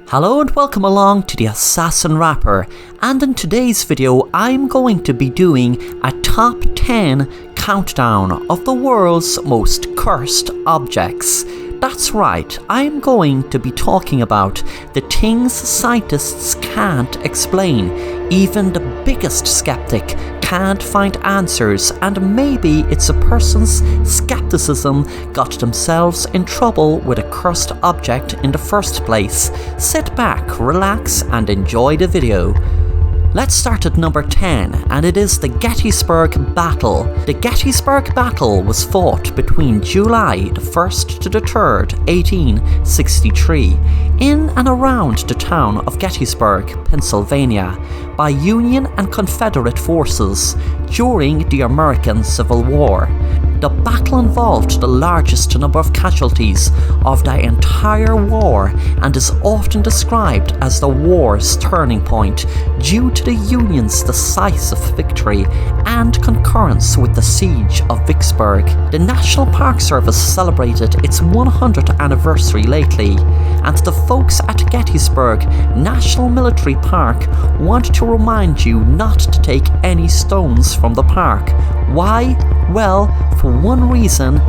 Hello and welcome along to the Assassin Rapper, and in today's video I'm going to be doing a top 10 countdown of the world's most cursed objects. That's right, I'm going to be talking about the things scientists can't explain. Even the biggest skeptic can't find answers, and maybe it's a person's skepticism got themselves in trouble with a cursed object in the first place. Sit back, relax, and enjoy the video. Let's start at number 10, and it is the Gettysburg Battle. The Gettysburg Battle was fought between July the 1st to the 3rd, 1863, in and around the town of Gettysburg, Pennsylvania, by Union and Confederate forces during the American Civil War. The battle involved the largest number of casualties of the entire war and is often described as the war's turning point due to the Union's decisive victory and concurrence with the siege of Vicksburg. The National Park Service celebrated its 100th anniversary lately, and the folks at Gettysburg National Military Park want to remind you not to take any stones from the park. Why? Well, for one reason,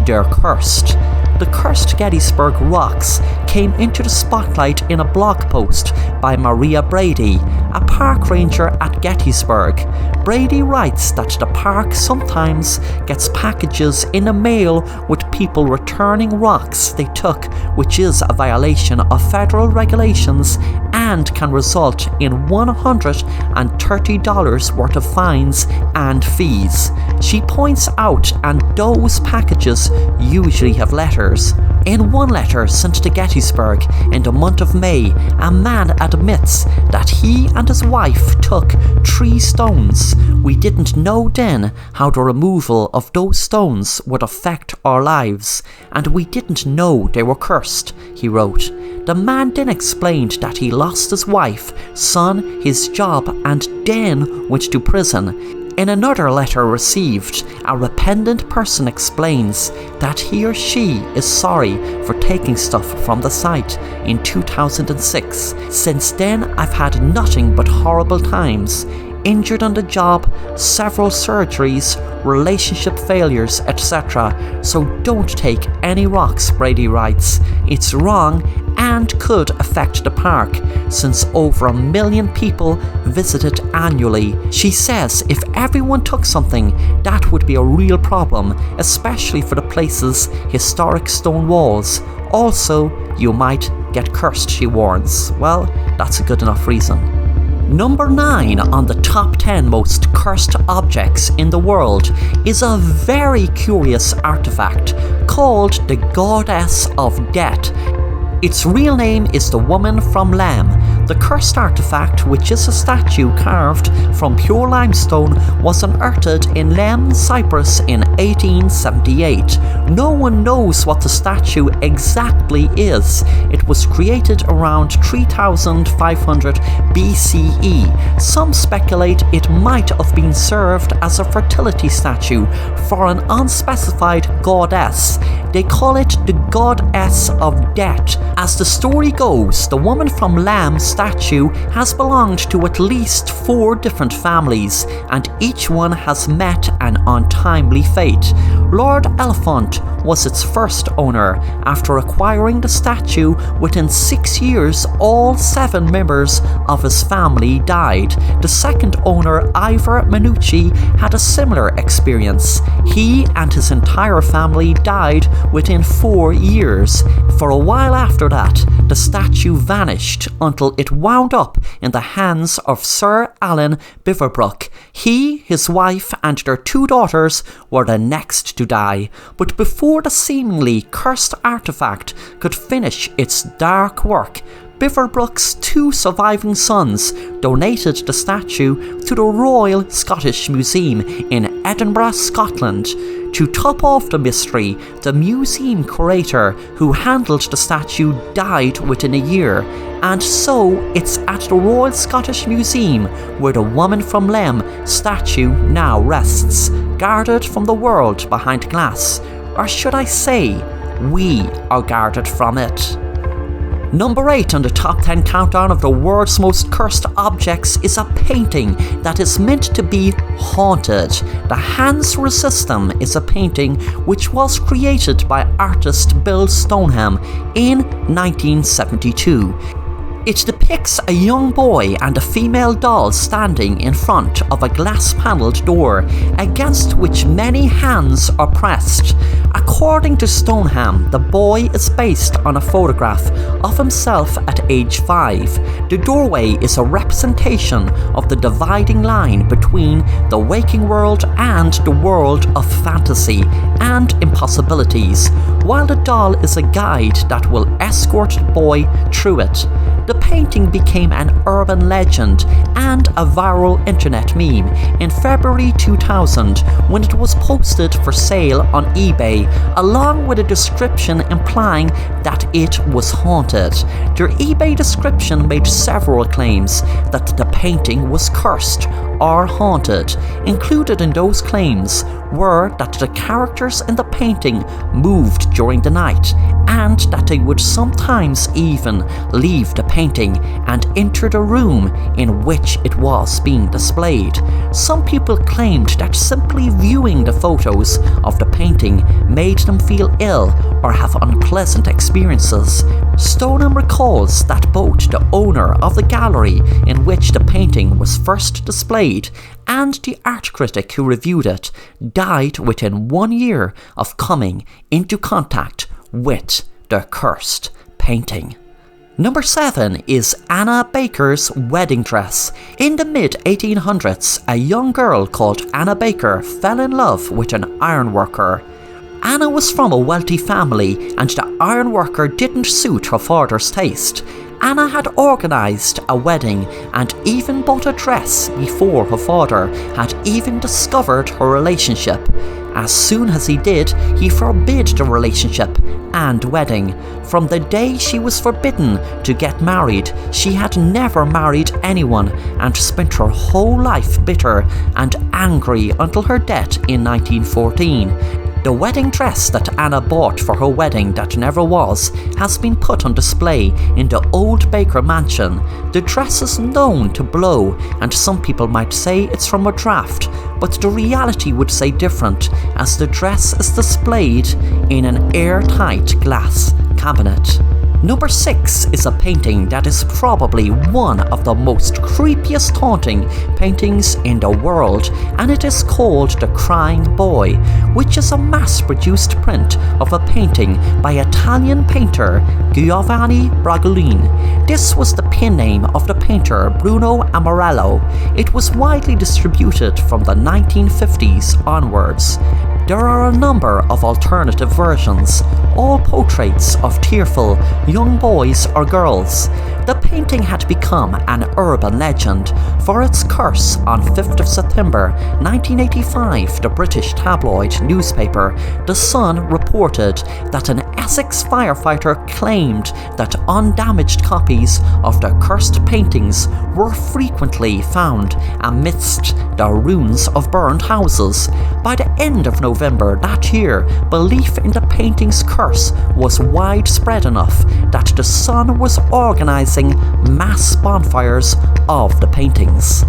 they're cursed. The cursed Gettysburg rocks came into the spotlight in a blog post by Maria Brady, a park ranger at Gettysburg. Brady writes that the park sometimes gets packages in the mail with people returning rocks they took, which is a violation of federal regulations and can result in $130 worth of fines and fees. She points out, and those packages usually have letters. In one letter sent to Gettysburg in the month of May, a man admits that he and his wife took 3 stones. We didn't know then how the removal of those stones would affect our lives, and we didn't know they were cursed, he wrote. The man then explained that he lost his wife, son, his job, and then went to prison. In another letter received, a repentant person explains that he or she is sorry for taking stuff from the site in 2006. Since then, I've had nothing but horrible times. Injured on the job, several surgeries, relationship failures, etc. So don't take any rocks, Brady writes. It's wrong and could affect the park, since over 1 million people visit it annually. She says if everyone took something, that would be a real problem, especially for the place's historic stone walls. Also, you might get cursed, she warns. Well, that's a good enough reason. Number 9 on the top 10 most cursed objects in the world is a very curious artifact called the Goddess of Death. Its real name is the Woman from Lamb. The cursed artifact, which is a statue carved from pure limestone, was unearthed in Lamb, Cyprus in 1878. No one knows what the statue exactly is. It was created around 3500 BCE. Some speculate it might have been served as a fertility statue for an unspecified goddess. They call it the Goddess of Death. As the story goes, the Woman from Lamb statue has belonged to at least 4 different families, and each one has met an untimely fate. Lord Elephant was its first owner. After acquiring the statue, within 6 years, all 7 members of his family died. The second owner, Ivor Minucci, had a similar experience. He and his entire family died within 4 years. For a while after that, the statue vanished until it wound up in the hands of Sir Alan Beaverbrook. He, his wife, and their 2 daughters were the next to die. But before the seemingly cursed artifact could finish its dark work, Beaverbrook's two surviving sons donated the statue to the Royal Scottish Museum in Edinburgh, Scotland. To top off the mystery, the museum curator who handled the statue died within a year, and so it's at the Royal Scottish Museum where the Woman from Lem statue now rests, guarded from the world behind glass. Or should I say, we are guarded from it. Number 8 on the top 10 countdown of the world's most cursed objects is a painting that is meant to be haunted. The Handsfree System is a painting which was created by artist Bill Stoneham in 1972. It depicts a young boy and a female doll standing in front of a glass-panelled door, against which many hands are pressed. According to Stoneham, the boy is based on a photograph of himself at age 5. The doorway is a representation of the dividing line between the waking world and the world of fantasy and impossibilities, while the doll is a guide that will escort the boy through it. The painting became an urban legend and a viral internet meme in February 2000 when it was posted for sale on eBay, along with a description implying that it was haunted. Their eBay description made several claims that the painting was cursed or haunted. Included in those claims were that the characters in the painting moved during the night, and that they would sometimes even leave the painting and enter the room in which it was being displayed. Some people claimed that simply viewing the photos of the painting made them feel ill or have unpleasant experiences. Stoneham recalls that both the owner of the gallery in which the painting was first displayed and the art critic who reviewed it died within 1 year of coming into contact with the cursed painting. Number 7 is Anna Baker's wedding dress. In the mid-1800s, a young girl called Anna Baker fell in love with an ironworker. Anna was from a wealthy family, and the ironworker didn't suit her father's taste. Anna had organised a wedding and even bought a dress before her father had even discovered her relationship. As soon as he did, he forbid the relationship and wedding. From the day she was forbidden to get married, she had never married anyone and spent her whole life bitter and angry until her death in 1914. The wedding dress that Anna bought for her wedding that never was has been put on display in the old Baker mansion. The dress is known to blow, and some people might say it's from a draft, but the reality would say different, as the dress is displayed in an airtight glass cabinet. Number 6 is a painting that is probably one of the most creepiest haunting paintings in the world, and it is called The Crying Boy, which is a mass-produced print of a painting by Italian painter Giovanni Bragolin. This was the pen name of the painter Bruno Amarello. It was widely distributed from the 1950s onwards. There are a number of alternative versions, all portraits of tearful young boys or girls. The painting had become an urban legend for its curse. On 5th of September 1985, the British tabloid newspaper The Sun reported that an Essex firefighter claimed that undamaged copies of the cursed paintings were frequently found amidst the ruins of burned houses. By the end of November that year, belief in the painting's curse was widespread enough that The Sun was organising mass bonfires of the paintings.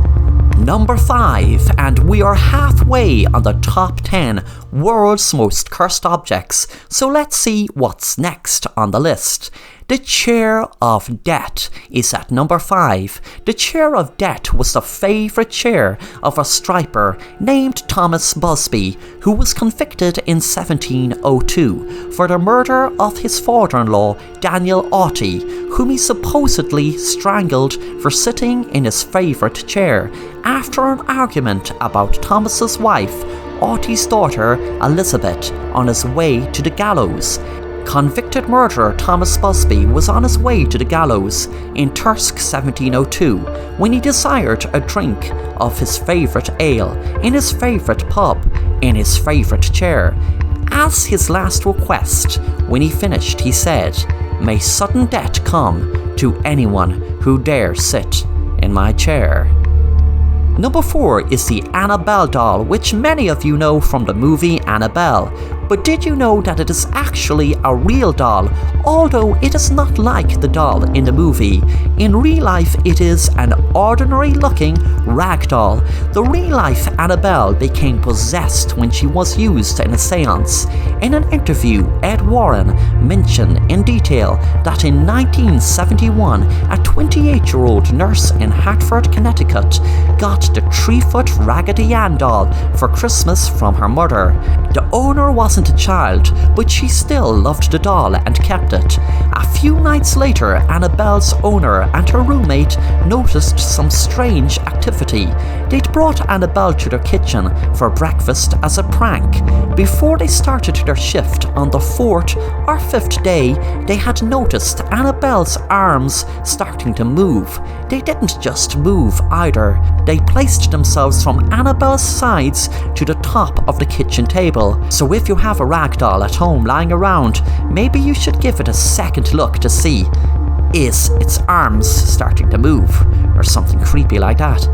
Number 5, and we are halfway on the top 10 world's most cursed objects, so let's see what's next on the list. The Chair of Death is at number 5. The Chair of Death was the favourite chair of a striper named Thomas Busby, who was convicted in 1702 for the murder of his father-in-law Daniel Aughty, whom he supposedly strangled for sitting in his favourite chair after an argument about Thomas's wife, Aughty's daughter Elizabeth, on his way to the gallows. Convicted murderer Thomas Busby was on his way to the gallows in Thirsk 1702 when he desired a drink of his favourite ale in his favourite pub in his favourite chair. As his last request, when he finished, he said, "May sudden death come to anyone who dare sit in my chair." Number 4 is the Annabelle doll, which many of you know from the movie Annabelle. But did you know that it is actually a real doll, although it is not like the doll in the movie? In real life, it is an ordinary looking rag doll. The real life Annabelle became possessed when she was used in a seance. In an interview, Ed Warren mentioned in detail that in 1971, a 28-year-old nurse in Hartford, Connecticut, got the 3-foot Raggedy Ann doll for Christmas from her mother. The owner wasn't a child, but she still loved the doll and kept it. A few nights later, Annabelle's owner and her roommate noticed some strange activity. They'd brought Annabelle to their kitchen for breakfast as a prank. Before they started their shift on the 4th or 5th day, they had noticed Annabelle's arms starting to move. They didn't just move either. They placed themselves from Annabelle's sides to the top of the kitchen table. So if you have a rag doll at home lying around, maybe you should give it a second look to see, is its arms starting to move, or something creepy like that.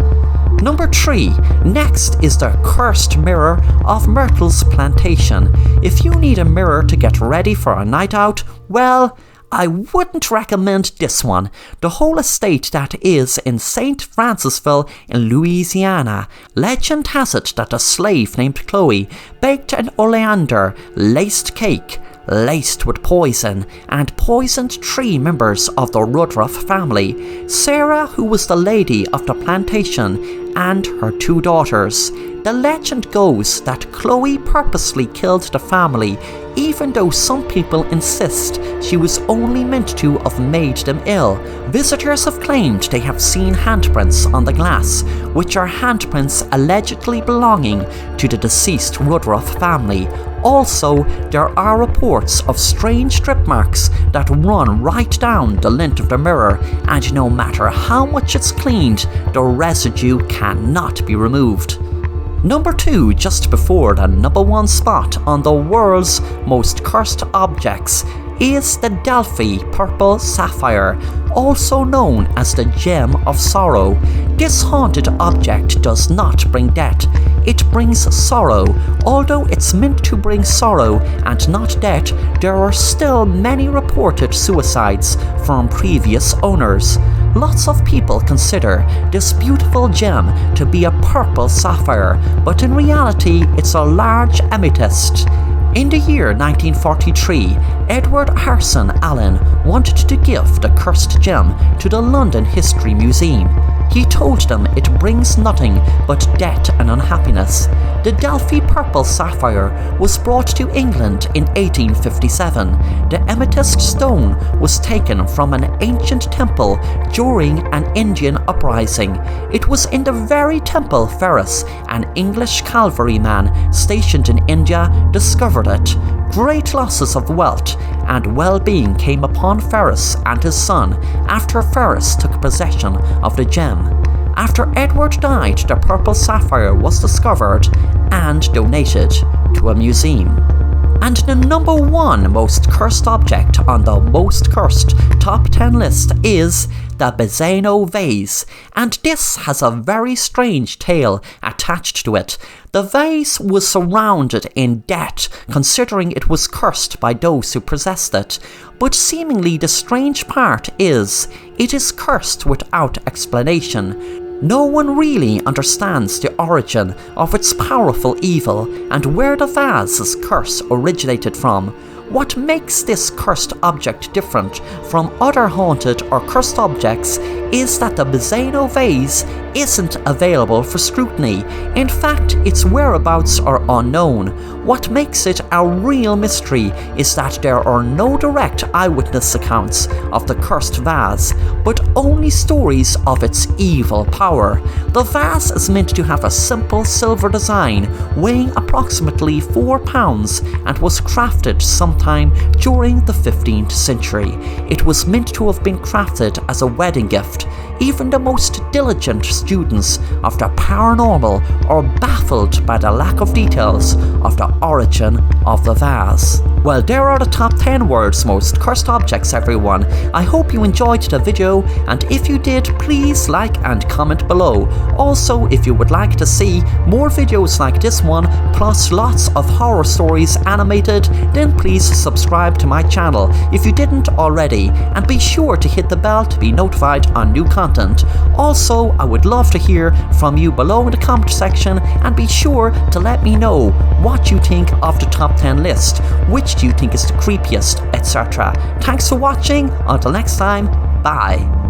Number 3. Next is the cursed mirror of Myrtle's plantation. If you need a mirror to get ready for a night out, well, I wouldn't recommend this one. The whole estate that is in St. Francisville in Louisiana. Legend has it that a slave named Chloe baked an oleander laced cake laced with poison and poisoned 3 members of the Woodruff family, Sarah, who was the lady of the plantation, and her 2 daughters. The legend goes that Chloe purposely killed the family, even though some people insist she was only meant to have made them ill. Visitors have claimed they have seen handprints on the glass, which are handprints allegedly belonging to the deceased Woodruff family. Also, there are reports of strange strip marks that run right down the length of the mirror, and no matter how much it's cleaned, the residue cannot be removed. Number 2, just before the number 1 spot on the world's most cursed objects, is the Delphi purple sapphire, also known as the Gem of Sorrow. This haunted object does not bring death, it brings sorrow. Although it's meant to bring sorrow and not death, there are still many reported suicides from previous owners. Lots of people consider this beautiful gem to be a purple sapphire, but in reality it's a large amethyst. In the year 1943, Edward Harrison Allen wanted to give the cursed gem to the London History Museum. He told them it brings nothing but death and unhappiness. The Delphi purple sapphire was brought to England in 1857. The amethyst stone was taken from an ancient temple during an Indian uprising. It was in the very temple Ferris, an English cavalryman stationed in India, discovered it. Great losses of wealth and well-being came upon Ferris and his son after Ferris took possession of the gem. After Edward died, the purple sapphire was discovered and donated to a museum. And the number 1 most cursed object on the most cursed top 10 list is the Zeno Vase, and this has a very strange tale attached to it. The vase was surrounded in debt, considering it was cursed by those who possessed it. But seemingly the strange part is, it is cursed without explanation. No one really understands the origin of its powerful evil and where the vase's curse originated from. What makes this cursed object different from other haunted or cursed objects is that the Zeno Vase isn't available for scrutiny. In fact, its whereabouts are unknown. What makes it a real mystery is that there are no direct eyewitness accounts of the cursed vase, but only stories of its evil power. The vase is meant to have a simple silver design, weighing approximately 4 pounds, and was crafted sometime during the 15th century. It was meant to have been crafted as a wedding gift. Even the most diligent students of the paranormal are baffled by the lack of details of the origin of the vase. Well, there are the top 10 world's most cursed objects, everyone. I hope you enjoyed the video, and if you did, please like and comment below. Also, if you would like to see more videos like this one, plus lots of horror stories animated, then please subscribe to my channel if you didn't already, and be sure to hit the bell to be notified on new content. Also, I would love to hear from you below in the comment section, and be sure to let me know what you think of the top 10 list, which do you think is the creepiest, etc. Thanks for watching, until next time, bye.